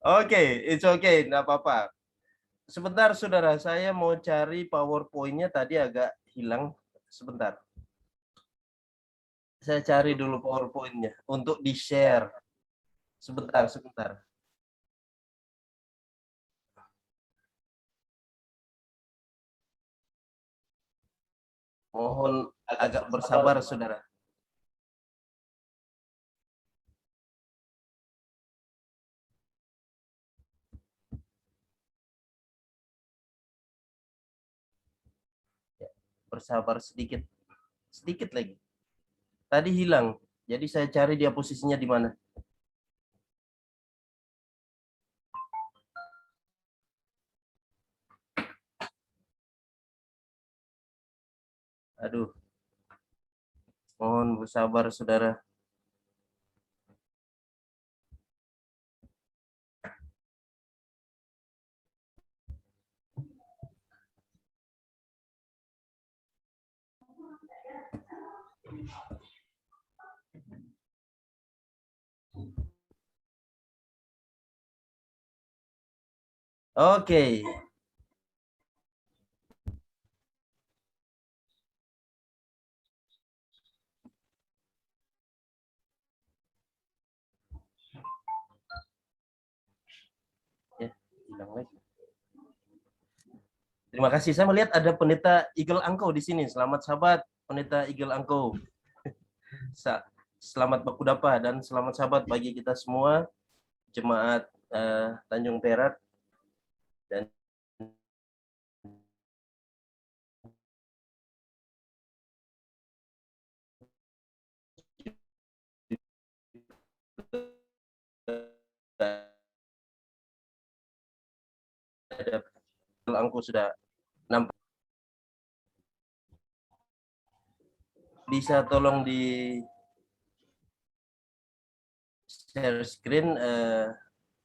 Oke, it's okay, nggak apa-apa. Sebentar, saudara, saya mau cari PowerPoint-nya tadi agak hilang. Sebentar, saya cari dulu PowerPoint-nya untuk di-share. Sebentar, sebentar. Mohon agak bersabar, saudara. Bersabar sedikit, sedikit lagi. Tadi hilang, jadi saya cari dia posisinya di mana. Aduh, mohon bersabar, saudara. Oke. Ya, hilang lagi. Terima kasih. Saya melihat ada pendeta Eagle Angko di sini. Selamat sahabat, pendeta Eagle Angko. Selamat baku dapa dan selamat sahabat bagi kita semua jemaat Tanjung Perak dan Angko sudah nampak. Bisa tolong di share screen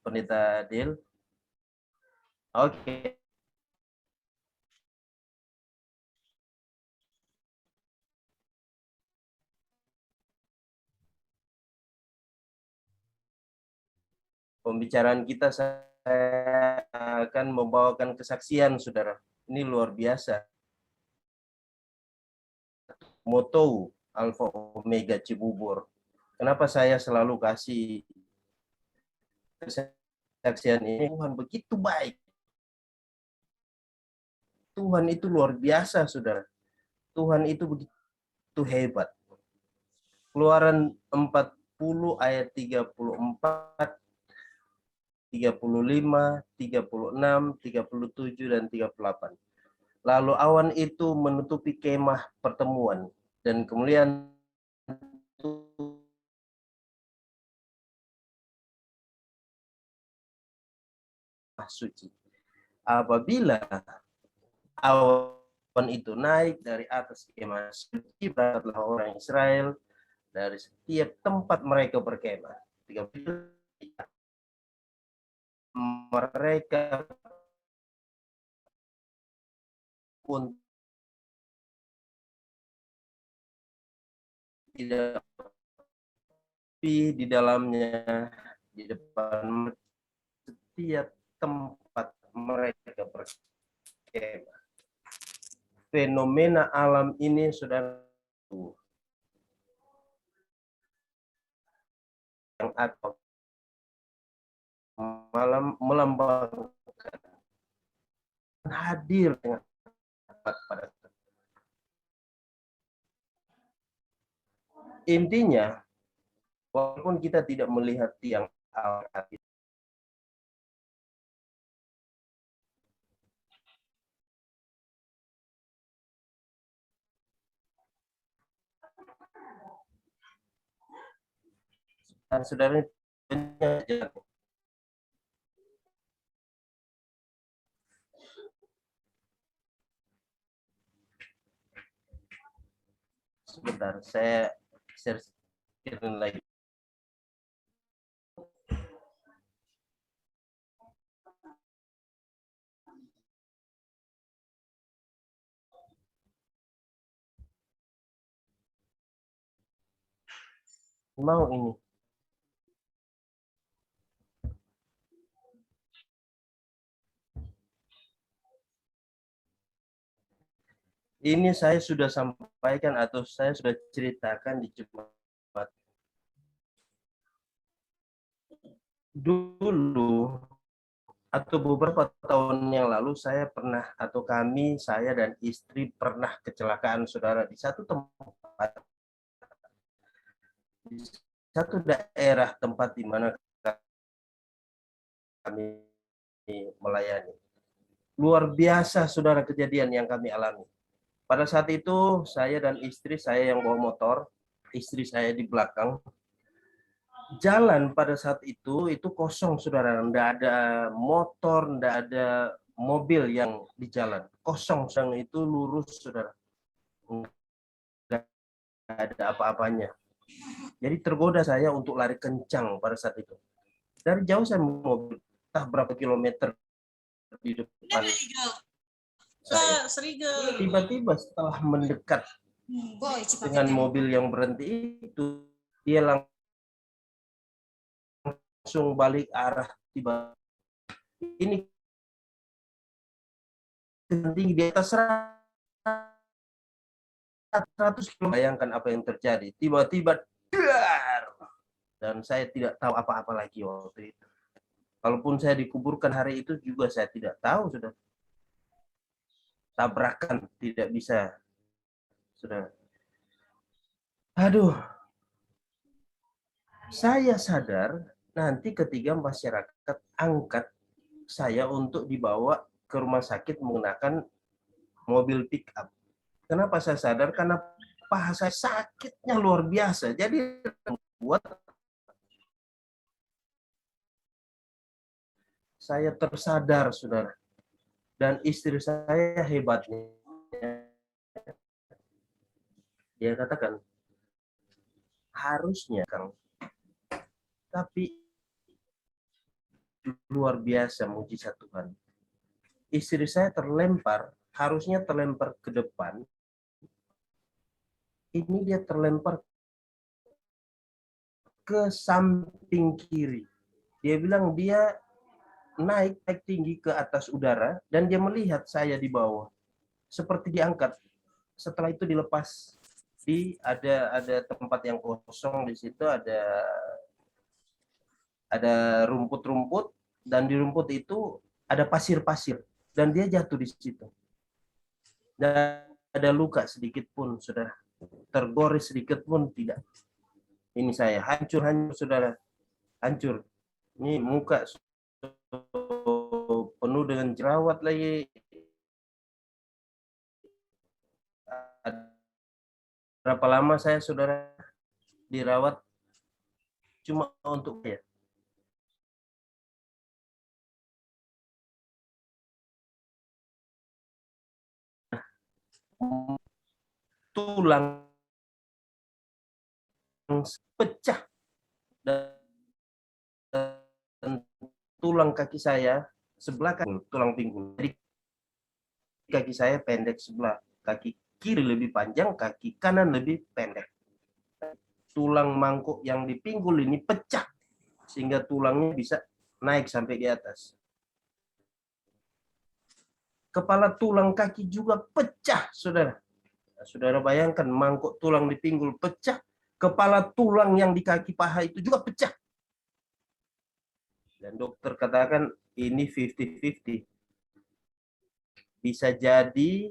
pendeta Del. Oke. Pembicaraan kita, saya akan membawakan kesaksian, saudara. Ini luar biasa. Moto Alpha Omega Cibubur. Kenapa saya selalu kasih kesaksian ini? Tuhan begitu baik. Tuhan itu luar biasa, saudara. Tuhan itu begitu hebat. Keluaran 40 ayat 34, 35, 36, 37, dan 38. Lalu awan itu menutupi kemah pertemuan, dan kemudian suci. Apabila awan itu naik dari atas kemah suci, berangkatlah orang Israel dari setiap tempat mereka berkemah. Mereka pun tidak di dalamnya, di depan setiap tempat mereka berkemah. Fenomena alam ini sudah yang atau malam melambangkan hadir dengan pada intinya, walaupun kita tidak melihat tiang awal, dan saudara sebentar, saya share screen lagi. Mau ini. Ini saya sudah sampaikan atau saya sudah ceritakan di Jumat. Dulu atau beberapa tahun yang lalu saya pernah atau saya dan istri pernah kecelakaan, saudara, di satu tempat, di satu daerah tempat di mana kami melayani. Luar biasa, saudara, kejadian yang kami alami. Pada saat itu saya dan istri, saya yang bawa motor, istri saya di belakang. Jalan pada saat itu kosong, saudara. Tidak ada motor, tidak ada mobil yang di jalan. Kosong, sang itu lurus, saudara. Tidak ada apa-apanya. Jadi tergoda saya untuk lari kencang pada saat itu. Dari jauh saya mobil, entah berapa kilometer di depan saya. Tiba-tiba setelah mendekat dengan mobil yang berhenti itu, dia langsung balik arah, tiba ini tinggi di atas 100 km. Bayangkan apa yang terjadi. Tiba-tiba dan saya tidak tahu apa-apa lagi waktu itu. Kalaupun saya dikuburkan hari itu juga saya tidak tahu, sudah. Tabrakan tidak bisa, sudah. Aduh. Saya sadar nanti ketika masyarakat angkat saya untuk dibawa ke rumah sakit menggunakan mobil pick up. Kenapa saya sadar? Karena paha saya sakitnya luar biasa. Jadi buat saya tersadar, saudara. Dan istri saya hebatnya, dia katakan, harusnya Kang, tapi luar biasa mujizat Tuhan. Istri saya terlempar, harusnya terlempar ke depan, ini dia terlempar ke samping kiri. Dia bilang dia naik tinggi ke atas udara dan dia melihat saya di bawah. Seperti diangkat. Setelah itu dilepas. Ada tempat yang kosong di situ, ada rumput-rumput, dan di rumput itu ada pasir-pasir dan dia jatuh di situ. Dan ada luka sedikit pun, sudah tergores sedikit pun tidak. Ini saya hancur-hancur, saudara, hancur. Ini muka penuh dengan jerawat lagi. Berapa lama saya, saudara, dirawat cuma untuk ya. Tulang pecah dan tulang kaki saya sebelah kan tulang pinggul. Jadi kaki saya pendek sebelah, kaki kiri lebih panjang, kaki kanan lebih pendek. Tulang mangkuk yang di pinggul ini pecah sehingga tulangnya bisa naik sampai di atas. Kepala tulang kaki juga pecah, saudara. Saudara bayangkan, mangkuk tulang di pinggul pecah, kepala tulang yang di kaki paha itu juga pecah. Dan dokter katakan ini 50-50. Bisa jadi,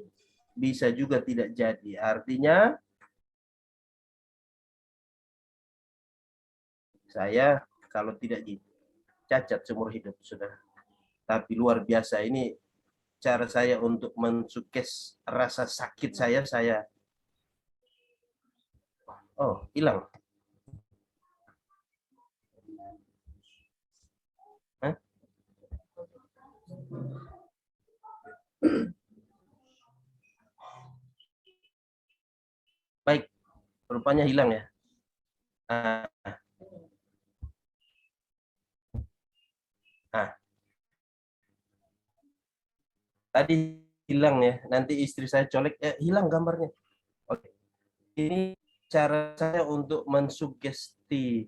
bisa juga tidak jadi. Artinya saya kalau tidak cacat seumur hidup, saudara. Tapi luar biasa, ini cara saya untuk mensukses rasa sakit saya oh, hilang. Hah? Baik, rupanya hilang ya. Nah, tadi hilang ya. Nanti istri saya colek, hilang gambarnya. Oke. Ini cara saya untuk mensugesti menakuti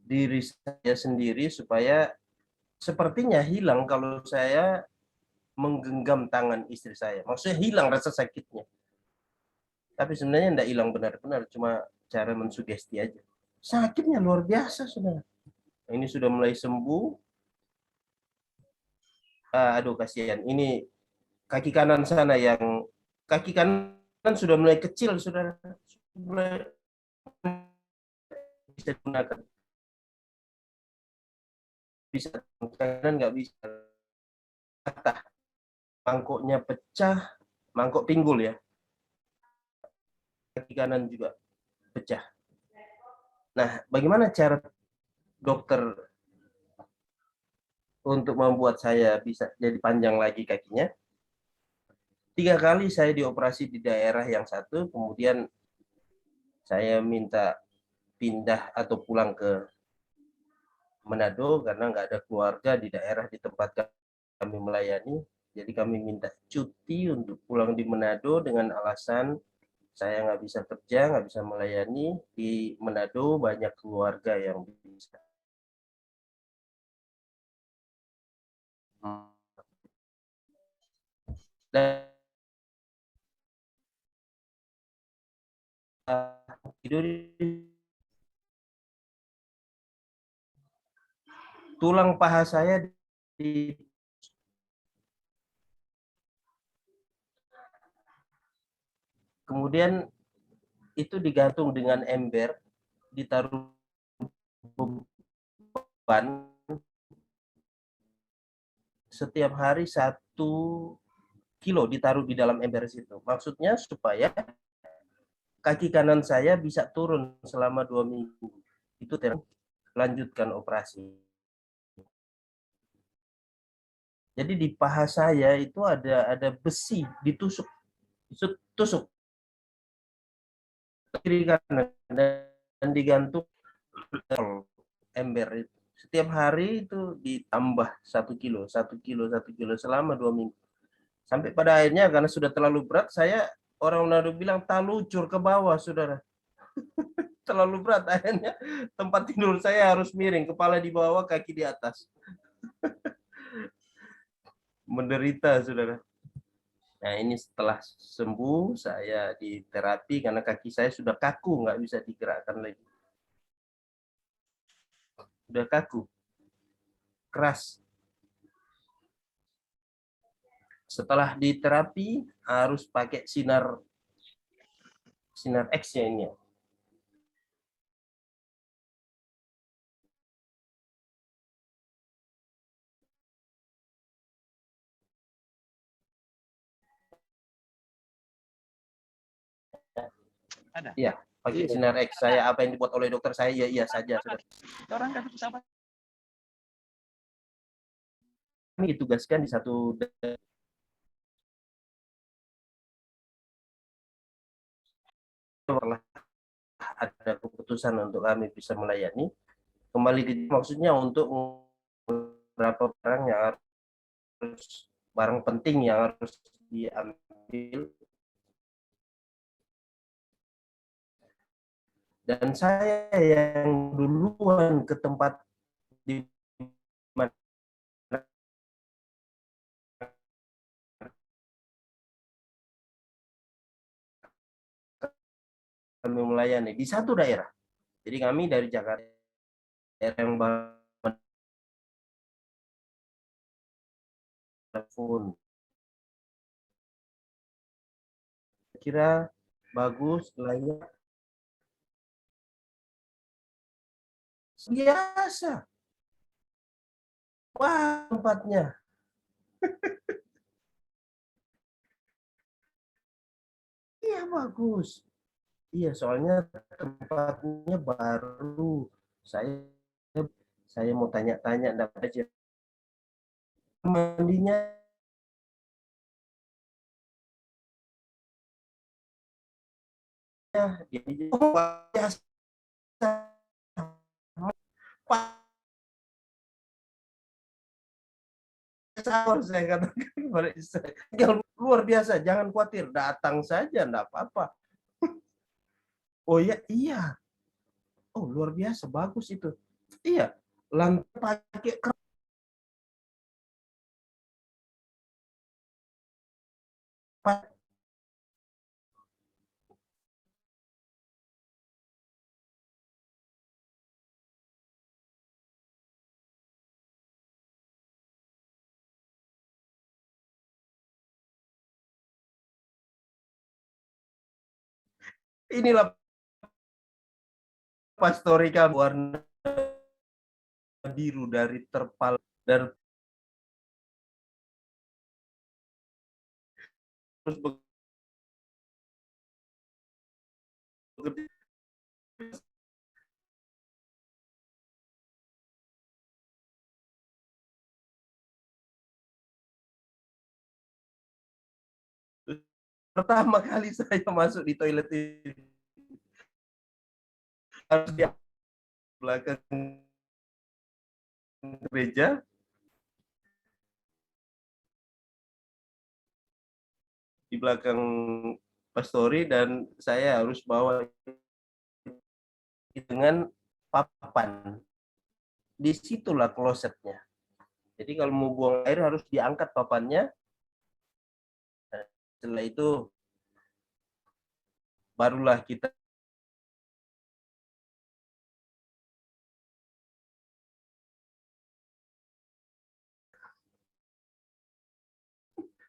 diri saya sendiri supaya sepertinya hilang kalau saya menggenggam tangan istri saya. Maksudnya hilang rasa sakitnya. Tapi sebenarnya tidak hilang benar-benar, cuma cara mensugesti aja. Sakitnya luar biasa, saudara. Ini sudah mulai sembuh. Aduh, kasihan. Ini kaki kanan sana yang kaki kanan sudah mulai kecil, saudara. Mulai bisa digunakan. Bisa kanan nggak bisa. Patah. Mangkoknya pecah. Mangkok pinggul ya. Kaki kanan juga pecah. Nah, bagaimana cara dokter untuk membuat saya bisa jadi panjang lagi kakinya? 3 kali saya dioperasi di daerah yang satu, kemudian saya minta pindah atau pulang ke Manado karena nggak ada keluarga di daerah di tempat kami melayani. Jadi kami minta cuti untuk pulang di Manado dengan alasan saya nggak bisa kerja, nggak bisa melayani. Di Manado banyak keluarga yang bisa. Dan tidur tulang paha saya di kemudian itu digantung dengan ember, ditaruh beban setiap hari 1 kilo ditaruh di dalam ember situ. Maksudnya supaya kaki kanan saya bisa turun selama 2 minggu. Itu lanjutkan operasi. Jadi di paha saya itu ada besi ditusuk, tusuk kiri kanan dan digantung ember itu. Setiap hari itu ditambah 1 kilo, 1 kilo, 1 kilo selama 2 minggu. Sampai pada akhirnya karena sudah terlalu berat, saya orang Manado bilang talucur ke bawah, saudara. Terlalu berat, akhirnya tempat tidur saya harus miring, kepala di bawah, kaki di atas. Menderita, saudara. Nah, ini setelah sembuh, saya di terapi karena kaki saya sudah kaku, nggak bisa digerakkan lagi. Sudah kaku, keras. Setelah di terapi, harus pakai sinar X-nya ini. Ada. Iya, pakai sinar X. Saya apa yang dibuat oleh dokter saya, iya saja. Orang kan pesawat. Kami ditugaskan di satu ada keputusan untuk kami bisa melayani. Kembali ke maksudnya untuk beberapa barang yang harus barang penting yang harus diambil. Dan saya yang duluan ke tempat di mana kami melayani di satu daerah. Jadi kami dari Jakarta yang telepon kira bagus, layak, biasa. Wah, tempatnya. Iya, bagus. Iya, soalnya tempatnya baru. Saya saya mau tanya-tanya, enggak aja. Mandinya biasa. Saya katakan kepada istri, luar biasa, jangan khawatir, datang saja, enggak apa-apa. Oh ya, iya. Oh, luar biasa, bagus itu. Iya, lantai pakai kertas. Inilah pastorika warna biru dari terpal dan terus bekerja. Pertama kali saya masuk di toilet ini harus di belakang gereja, di belakang pastori, dan saya harus bawa dengan papan. Disitulah klosetnya. Jadi kalau mau buang air harus diangkat papannya. Setelah itu barulah kita.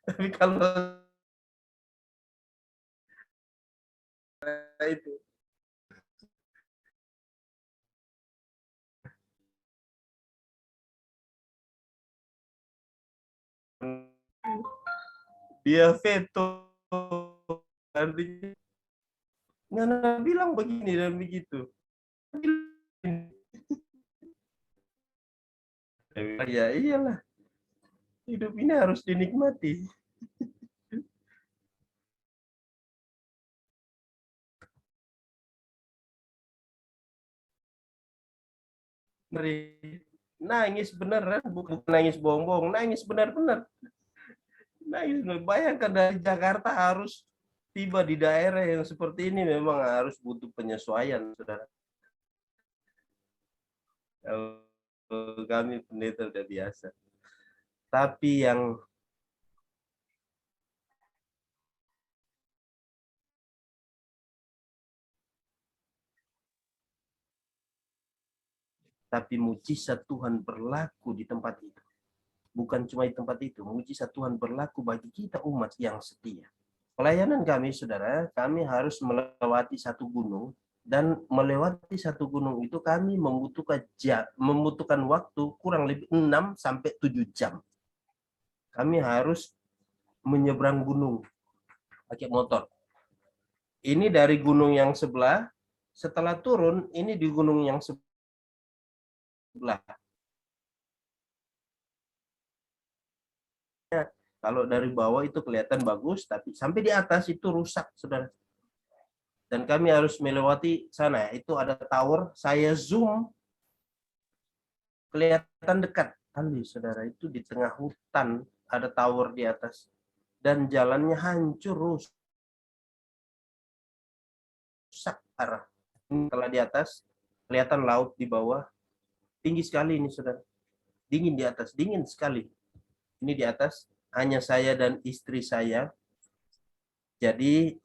Tapi kalau itu dia veto, artinya nggak bilang begini dan begitu. Ya iyalah, hidup ini harus dinikmati. Nangis beneran, bukan nangis bohong-bohong, nangis benar-benar. Nangis. Bayangkan dari Jakarta harus tiba di daerah yang seperti ini, memang harus butuh penyesuaian, saudara. Kalau kami pendeta udah biasa. Tapi yang mujizat Tuhan berlaku di tempat itu. Bukan cuma di tempat itu, mujizat Tuhan berlaku bagi kita umat yang setia. Pelayanan kami, saudara, kami harus melewati satu gunung, dan melewati satu gunung itu kami membutuhkan waktu kurang lebih 6 sampai 7 jam. Kami harus menyeberang gunung pakai motor. Ini dari gunung yang sebelah, setelah turun ini di gunung yang sebelah. Kalau dari bawah itu kelihatan bagus, tapi sampai di atas itu rusak, saudara. Dan kami harus melewati sana. Itu ada tower, saya zoom, kelihatan dekat. Kali, saudara, itu di tengah hutan, ada tower di atas. Dan jalannya hancur, rusak arah. Kalau di atas, kelihatan laut di bawah. Tinggi sekali ini, saudara. Dingin di atas, dingin sekali. Ini di atas, hanya saya dan istri saya. Jadi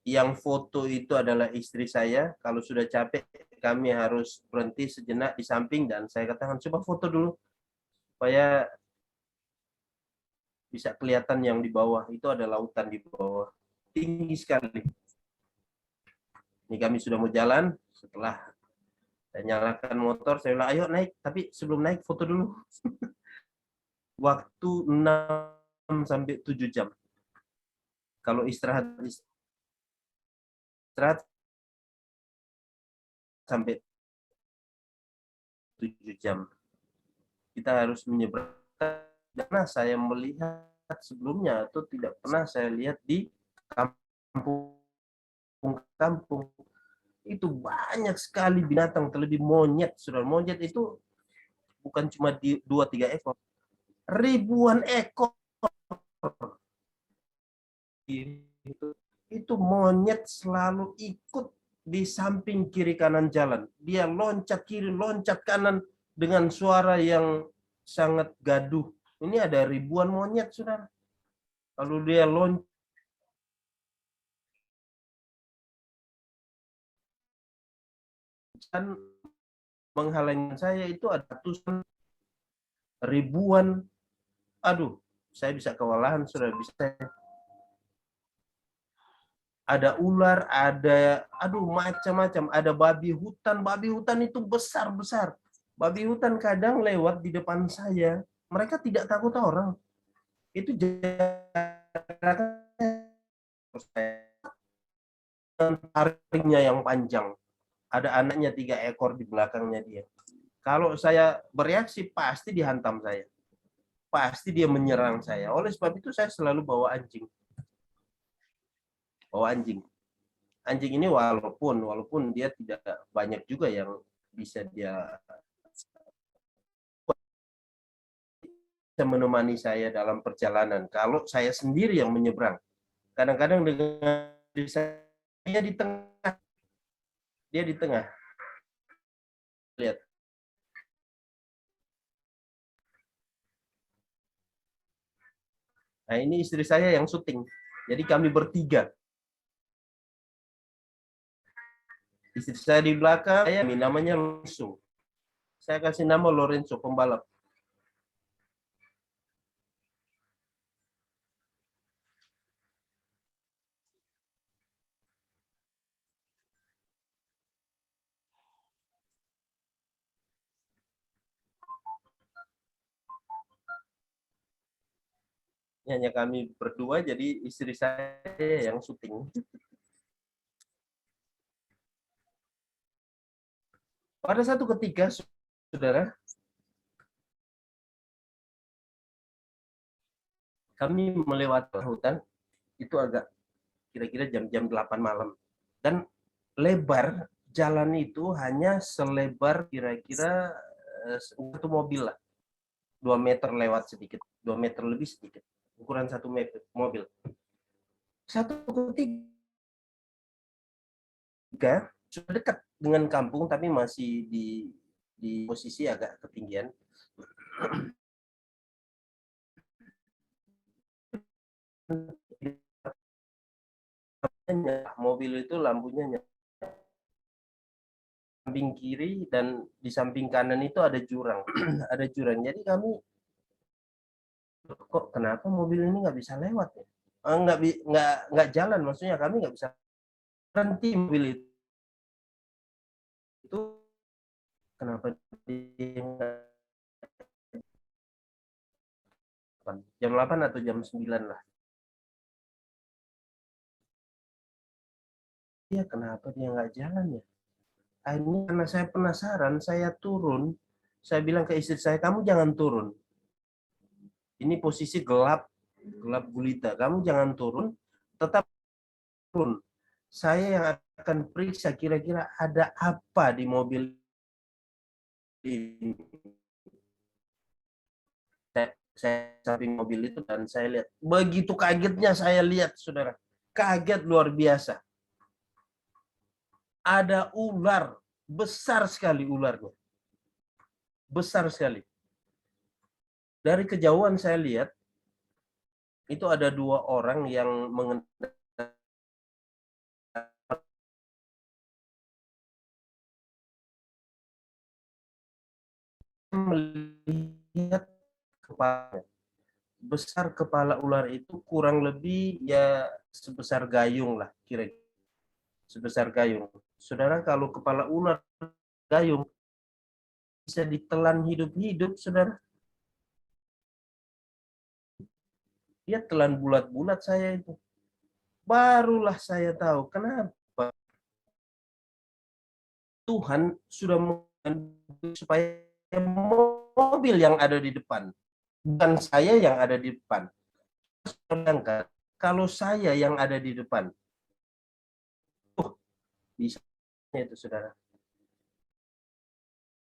yang foto itu adalah istri saya. Kalau sudah capek, kami harus berhenti sejenak di samping, dan saya katakan, coba foto dulu supaya bisa kelihatan yang di bawah. Itu ada lautan di bawah. Tinggi sekali. Ini kami sudah mau jalan. Setelah saya nyalakan motor, saya bilang, ayo naik. Tapi sebelum naik, foto dulu. Waktu 6 sampai 7 jam. Kalau istirahat sampai 7 jam. Kita harus menyeberang. Karena saya melihat sebelumnya, itu tidak pernah saya lihat di kampung-kampung. Itu banyak sekali binatang, terlebih monyet. Saudara, monyet itu bukan cuma 2-3 ekor, ribuan ekor. Itu monyet selalu ikut di samping kiri kanan jalan. Dia loncat kiri, loncat kanan dengan suara yang sangat gaduh. Ini ada ribuan monyet, saudara. Lalu dia loncat menghalangi saya, itu ada ratusan ribuan. Aduh, saya bisa kewalahan, sudah bisa. Ada ular, ada macam-macam, ada babi hutan. Babi hutan itu besar-besar. Babi hutan kadang lewat di depan saya, mereka tidak takut orang. Itu jaraknya taringnya yang panjang. Ada anaknya 3 ekor di belakangnya dia. Kalau saya bereaksi, pasti dihantam saya. Pasti dia menyerang saya. Oleh sebab itu saya selalu bawa anjing. Anjing ini walaupun dia tidak banyak juga yang bisa dia menemani saya dalam perjalanan. Kalau saya sendiri yang menyeberang, kadang-kadang dengan dia di tengah, lihat. Nah, ini istri saya yang syuting. Jadi kami bertiga. Istri saya di belakang, saya namanya Lorenzo. Saya kasih nama Lorenzo, pembalap. Hanya kami berdua, jadi istri saya yang syuting. Pada satu ketika, saudara, kami melewati hutan, itu agak kira-kira jam-jam 8 malam. Dan lebar jalan itu hanya selebar kira-kira satu mobil lah. 2 meter lewat sedikit, 2 meter lebih sedikit. Ukuran satu mobil. Satu ketika sudah dekat dengan kampung, tapi masih di posisi agak ketinggian. Mobil itu lampunya nyala. Samping kiri dan di samping kanan itu ada jurang. Ada jurang. Jadi kami, kok kenapa mobil ini nggak bisa lewat ya? Nggak jalan, maksudnya kami nggak bisa berhenti mobil itu. Kenapa dia jam 8 atau jam 9 lah. Ya, kenapa dia nggak jalan ya? Akhirnya karena saya penasaran, saya turun. Saya bilang ke istri saya, kamu jangan turun. Ini posisi gelap gulita. Kamu jangan turun, tetap turun. Saya yang akan periksa kira-kira ada apa di mobil ini. Saya samping mobil itu dan saya lihat. Begitu kagetnya saya lihat, saudara. Kaget luar biasa. Ada ular. Besar sekali ularnya. Besar sekali. Dari kejauhan saya lihat, itu ada 2 orang yang mengendarai melihat kepala. Besar kepala ular itu kurang lebih ya sebesar gayung lah, kira-kira. Sebesar gayung. Saudara, kalau kepala ular gayung bisa ditelan hidup-hidup, saudara. Dia telan bulat-bulat saya itu. Barulah saya tahu kenapa Tuhan sudah menghendaki supaya mobil yang ada di depan, bukan saya yang ada di depan. Sedangkan kalau saya yang ada di depan, bisa itu, saudara.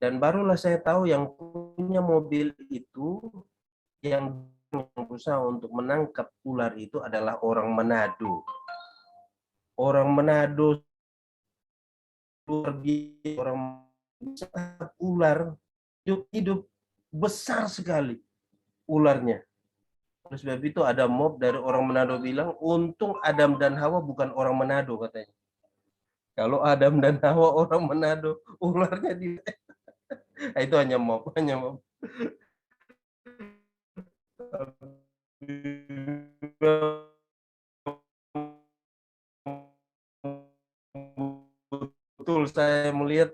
Dan barulah saya tahu yang punya mobil itu, yang berusaha untuk menangkap ular itu adalah orang Manado. Orang Manado luar biasa orang ular hidup besar sekali ularnya. Oleh sebab itu ada mob dari orang Manado bilang, untung Adam dan Hawa bukan orang Manado katanya. Kalau Adam dan Hawa orang Manado, ularnya di itu hanya mob, hanya mob. Betul, saya melihat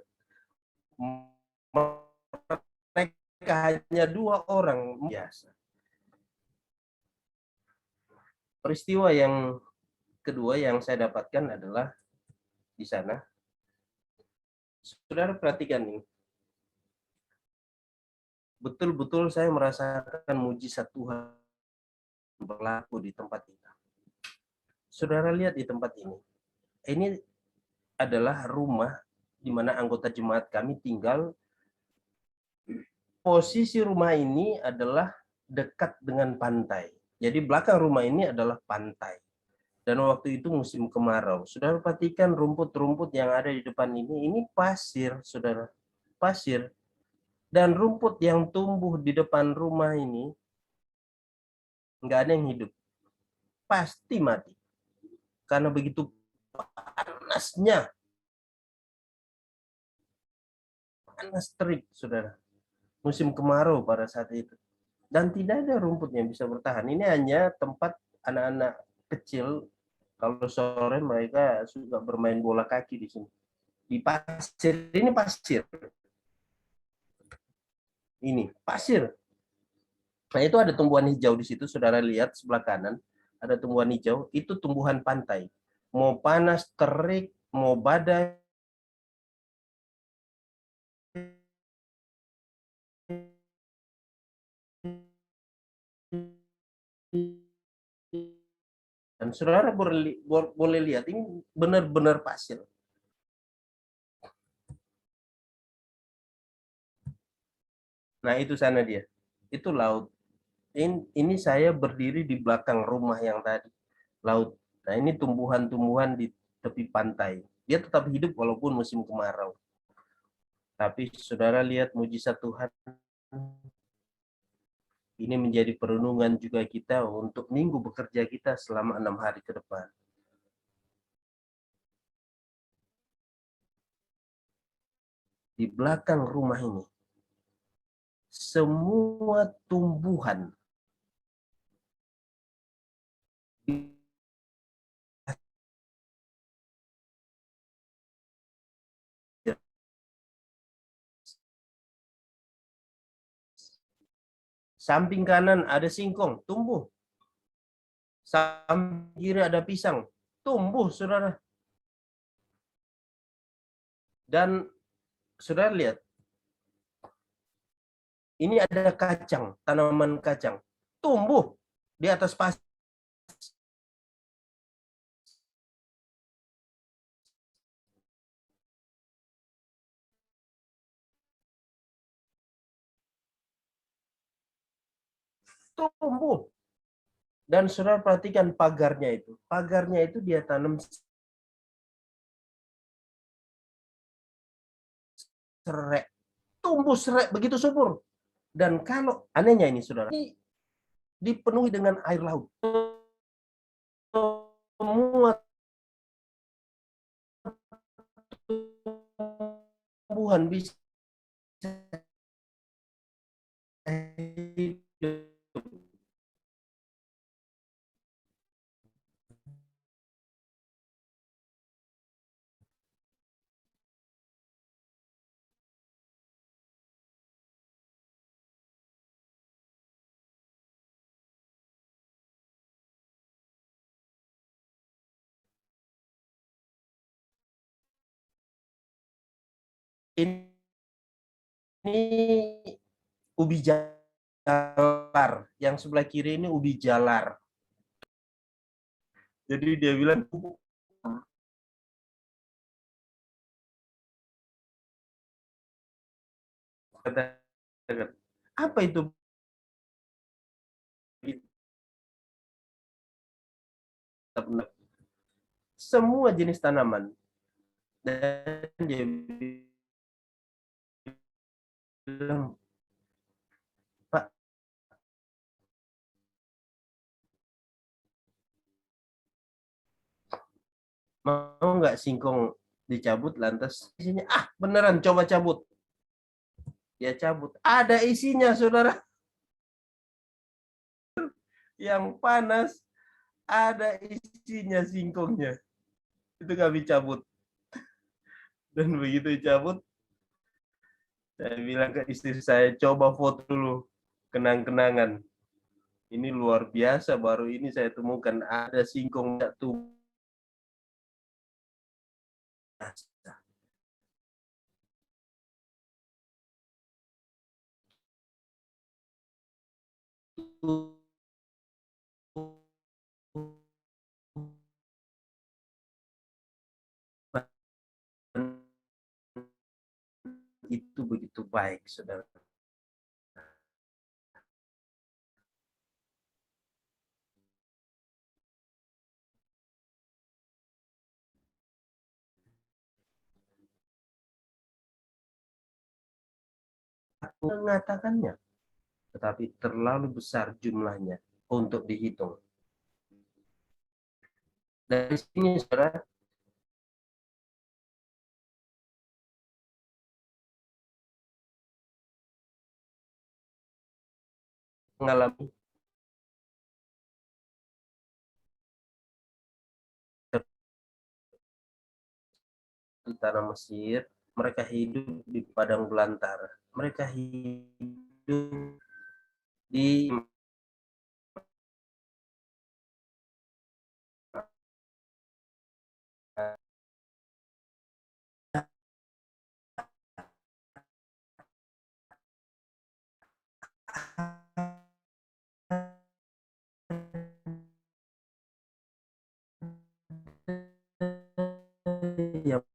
mereka hanya 2 orang biasa. Peristiwa yang kedua yang saya dapatkan adalah di sana. Saudara perhatikan nih, betul-betul saya merasakan mujizat Tuhan berlaku di tempat kita. Saudara lihat di tempat ini adalah rumah di mana anggota jemaat kami tinggal. Posisi rumah ini adalah dekat dengan pantai. Jadi belakang rumah ini adalah pantai. Dan waktu itu musim kemarau. Saudara perhatikan rumput-rumput yang ada di depan ini pasir, saudara. Pasir. Dan rumput yang tumbuh di depan rumah ini, nggak ada yang hidup. Pasti mati. Karena begitu panasnya. Panas terik, saudara. Musim kemarau pada saat itu. Dan tidak ada rumput yang bisa bertahan. Ini hanya tempat anak-anak kecil, kalau sore mereka suka bermain bola kaki di sini. Di pasir, ini pasir. Ini pasir. Nah, itu ada tumbuhan hijau di situ, saudara lihat sebelah kanan, ada tumbuhan hijau, itu tumbuhan pantai. Mau panas, terik, mau badai, dan saudara boleh lihat ini benar-benar pasir. Nah, itu sana dia. Itu laut. Ini saya berdiri di belakang rumah yang tadi, laut. Nah, ini tumbuhan-tumbuhan di tepi pantai. Dia tetap hidup walaupun musim kemarau. Tapi saudara lihat mujizat Tuhan. Ini menjadi perenungan juga kita untuk minggu bekerja kita selama 6 hari ke depan. Di belakang rumah ini, semua tumbuhan samping kanan ada singkong, tumbuh. Samping kiri ada pisang, tumbuh, saudara. Dan saudara lihat, ini ada kacang, tanaman kacang, tumbuh di atas pasir. Tumbuh. Dan saudara perhatikan pagarnya itu. Pagarnya itu dia tanam serai. Tumbuh serai begitu subur. Dan kalau anehnya ini saudara, ini dipenuhi dengan air laut. Semua tumbuhan bisa hidup. Ini ubi jalar, yang sebelah kiri ini ubi jalar. Jadi dia bilang, apa itu? Semua jenis tanaman Dan dia bilang, Pak, mau nggak singkong dicabut? Lantas isinya, beneran coba cabut. Dia cabut. Ada isinya, saudara. Yang panas, ada isinya singkongnya. Itu kami cabut. Dan begitu cabut, saya bilang ke istri saya, coba foto dulu kenang-kenangan. Ini luar biasa, baru ini saya temukan ada singkong satu. Itu begitu baik, saudara. Aku mengatakannya, tetapi terlalu besar jumlahnya untuk dihitung. Dari sini, saudara, mengalami di tanah Mesir, mereka hidup di padang belantara. Mereka hidup di yang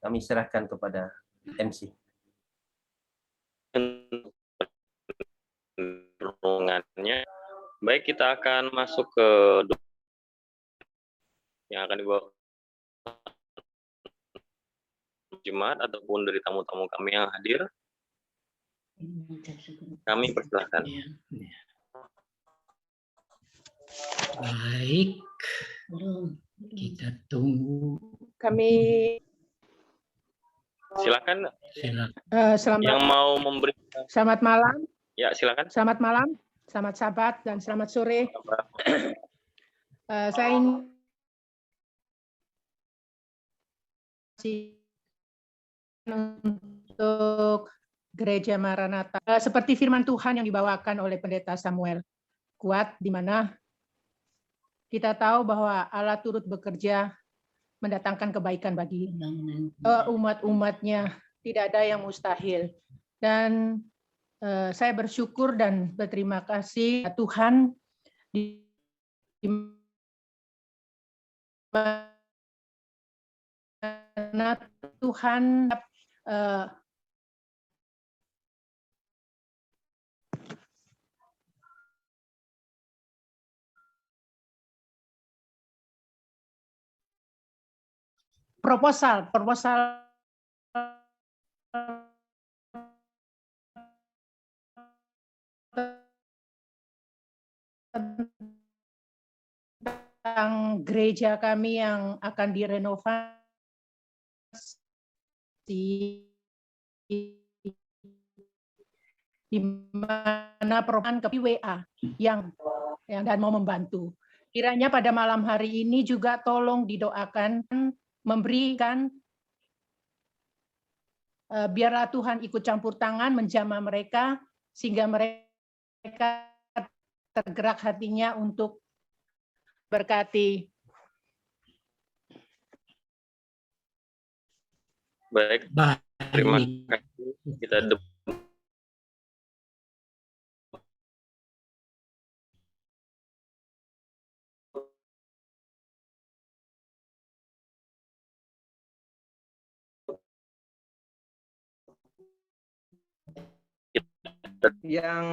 kami serahkan kepada MC. Cenderungannya. Baik, kita akan masuk ke yang akan dibawa jemaat ataupun dari tamu-tamu kami yang hadir. Kami persilahkan. Baik, kita tunggu. Kami Silakan Silakan. yang mau memberi. selamat malam, Ya, silakan. selamat malam, selamat sahabat dan selamat sore. Saya ingin untuk Gereja Maranatha seperti firman Tuhan yang dibawakan oleh Pendeta Samuel Kuat, di mana kita tahu bahwa Allah turut bekerja mendatangkan kebaikan bagi umat-umatnya, tidak ada yang mustahil. Dan saya bersyukur dan berterima kasih Tuhan di mana Tuhan proposal tentang gereja kami yang akan direnovasi di mana program ke WA yang dan mau membantu. Kiranya pada malam hari ini juga tolong didoakan, memberikan biarlah Tuhan ikut campur tangan menjamah mereka sehingga mereka tergerak hatinya untuk berkati. Baik, terima kasih. Kita yang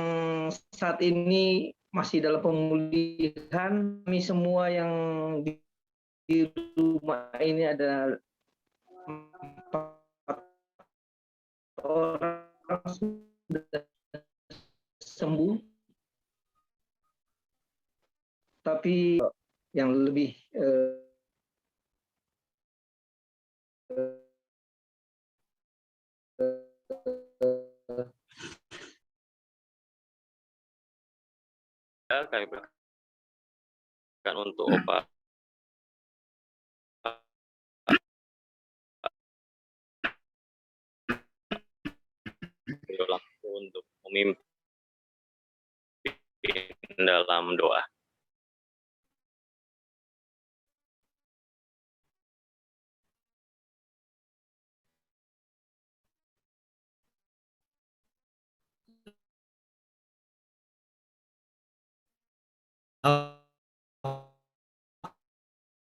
saat ini masih dalam pemulihan. Kami semua yang di rumah ini ada 4 orang sudah sembuh, tapi yang lebih kami berikan untuk obat langsung untuk memimpin dalam doa. Oh,